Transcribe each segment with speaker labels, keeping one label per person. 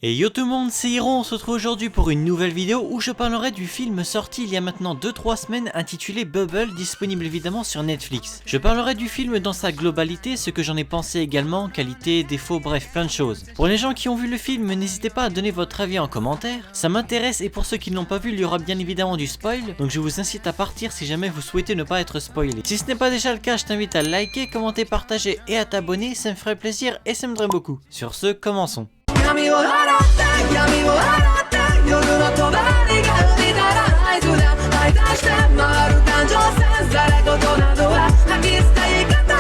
Speaker 1: Et yo tout le monde, c'est Hiro, on se retrouve aujourd'hui pour une nouvelle vidéo où je parlerai du film sorti il y a maintenant 2-3 semaines intitulé Bubble, disponible évidemment sur Netflix. Je parlerai du film dans sa globalité, ce que j'en ai pensé également, qualité, défauts, bref plein de choses. Pour les gens qui ont vu le film, n'hésitez pas à donner votre avis en commentaire, ça m'intéresse, et pour ceux qui ne l'ont pas vu, il y aura bien évidemment du spoil, donc je vous incite à partir si jamais vous souhaitez ne pas être spoilé. Si ce n'est pas déjà le cas, je t'invite à liker, commenter, partager et à t'abonner, ça me ferait plaisir et ça m'aiderait beaucoup. Sur ce, commençons.
Speaker 2: 闇を払って闇を払って夜の帳が生み出ら合図で愛出して回る感情線ざれ言などは吐き捨て言い方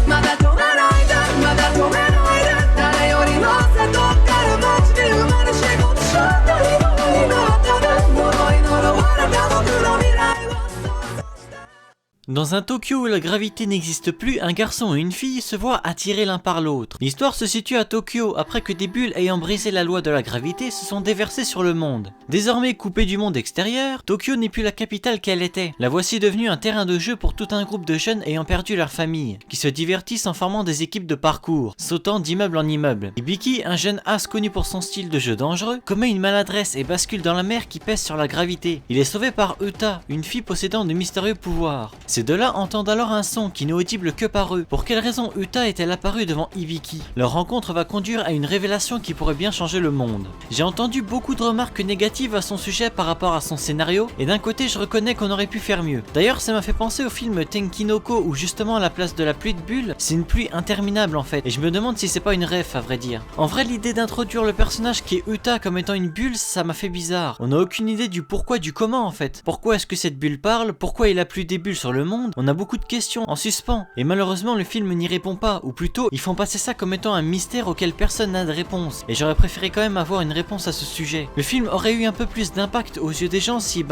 Speaker 2: まだ止めないでまだ止めないで誰より乗せとってる街に生まれ仕事しないものになったで呪い呪われた僕の未来を
Speaker 1: Dans un Tokyo où la gravité n'existe plus, un garçon et une fille se voient attirés l'un par l'autre. L'histoire se situe à Tokyo, après que des bulles ayant brisé la loi de la gravité se sont déversées sur le monde. Désormais coupée du monde extérieur, Tokyo n'est plus la capitale qu'elle était. La voici devenue un terrain de jeu pour tout un groupe de jeunes ayant perdu leur famille, qui se divertissent en formant des équipes de parcours, sautant d'immeuble en immeuble. Ibiki, un jeune as connu pour son style de jeu dangereux, commet une maladresse et bascule dans la mer qui pèse sur la gravité. Il est sauvé par Uta, une fille possédant de mystérieux pouvoirs. Ces deux-là entendent alors un son qui n'est audible que par eux. Pour quelle raison Uta est-elle apparue devant Ibiki? Leur rencontre va conduire à une révélation qui pourrait bien changer le monde. J'ai entendu beaucoup de remarques négatives à son sujet par rapport à son scénario, et d'un côté je reconnais qu'on aurait pu faire mieux. D'ailleurs ça m'a fait penser au film Tenkinoko où justement à la place de la pluie de bulles, c'est une pluie interminable en fait, et je me demande si c'est pas une ref à vrai dire. En vrai l'idée d'introduire le personnage qui est Uta comme étant une bulle, ça m'a fait bizarre. On n'a aucune idée du pourquoi du comment en fait. Pourquoi est-ce que cette bulle parle? Pourquoi il a plus des bulles sur le monde? On a beaucoup de questions en suspens, et malheureusement le film n'y répond pas, ou plutôt ils font passer ça comme étant un mystère auquel personne n'a de réponse, et j'aurais préféré quand même avoir une réponse à ce sujet. Le film aurait eu un peu plus d'impact aux yeux des gens si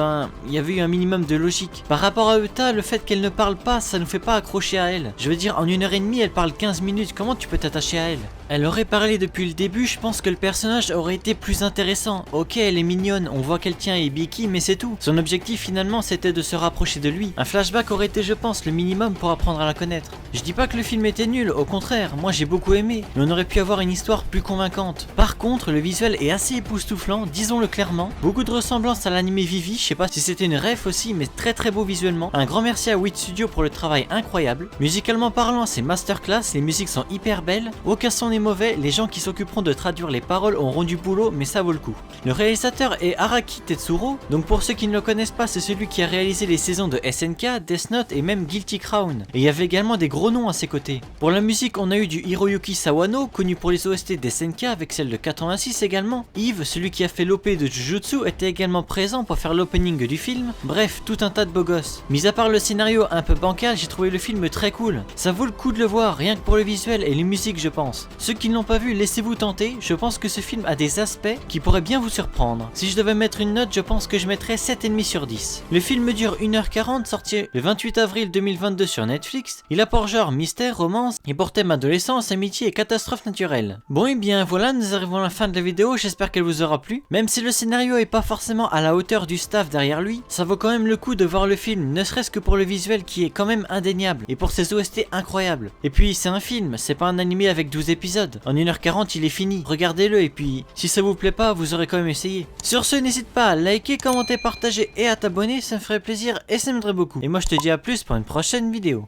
Speaker 1: il y avait eu un minimum de logique. Par rapport à Uta, le fait qu'elle ne parle pas, ça nous fait pas accrocher à elle. Je veux dire, en 1h30 elle parle 15 minutes, comment tu peux t'attacher à elle? Elle aurait parlé depuis le début, je pense que le personnage aurait été plus intéressant. Ok, elle est mignonne, on voit qu'elle tient à Ibiki, mais c'est tout. Son objectif finalement c'était de se rapprocher de lui. Un flashback aurait été je pense le minimum pour apprendre à la connaître. Je dis pas que le film était nul, au contraire, moi j'ai beaucoup aimé, mais on aurait pu avoir une histoire plus convaincante. Par contre, le visuel est assez époustouflant, disons-le clairement. Beaucoup de ressemblances à l'anime Vivi, je sais pas si c'était une ref aussi, mais très beau visuellement. Un grand merci à Wit Studio pour le travail incroyable. Musicalement parlant, c'est masterclass, les musiques sont hyper belles, aucun son n'est mauvais, les gens qui s'occuperont de traduire les paroles auront du boulot, mais ça vaut le coup. Le réalisateur est Araki Tetsuro, donc pour ceux qui ne le connaissent pas, c'est celui qui a réalisé les saisons de SNK, Death Note et même Guilty Crown. Et il y avait également des gros noms à ses côtés. Pour la musique, on a eu du Hiroyuki Sawano, connu pour les OST d'SNK avec celle de 86 également. Yves, celui qui a fait l'OP de Jujutsu, était également présent pour faire l'opening du film. Bref, tout un tas de beaux gosses. Mis à part le scénario un peu bancal, j'ai trouvé le film très cool. Ça vaut le coup de le voir, rien que pour le visuel et les musiques je pense. Ceux qui ne l'ont pas vu, laissez-vous tenter, je pense que ce film a des aspects qui pourraient bien vous surprendre. Si je devais mettre une note, je pense que je mettrais 7,5 sur 10. Le film dure 1h40, sorti le 28 avril 2022 sur Netflix. Il a pour genre mystère, romance, et pour thème adolescence, amitié et catastrophe naturelle. Bon et bien voilà, nous arrivons à la fin de la vidéo, j'espère qu'elle vous aura plu. Même si le scénario est pas forcément à la hauteur du staff derrière lui, ça vaut quand même le coup de voir le film, ne serait-ce que pour le visuel qui est quand même indéniable, et pour ses OST incroyables. Et puis c'est un film, c'est pas un animé avec 12 épisodes. En 1h40 il est fini, regardez-le et puis si ça vous plaît pas, vous aurez quand même essayé. Sur ce, n'hésite pas à liker, commenter, partager et à t'abonner, ça me ferait plaisir et ça m'aiderait beaucoup. Et moi je te dis à plus pour une prochaine vidéo.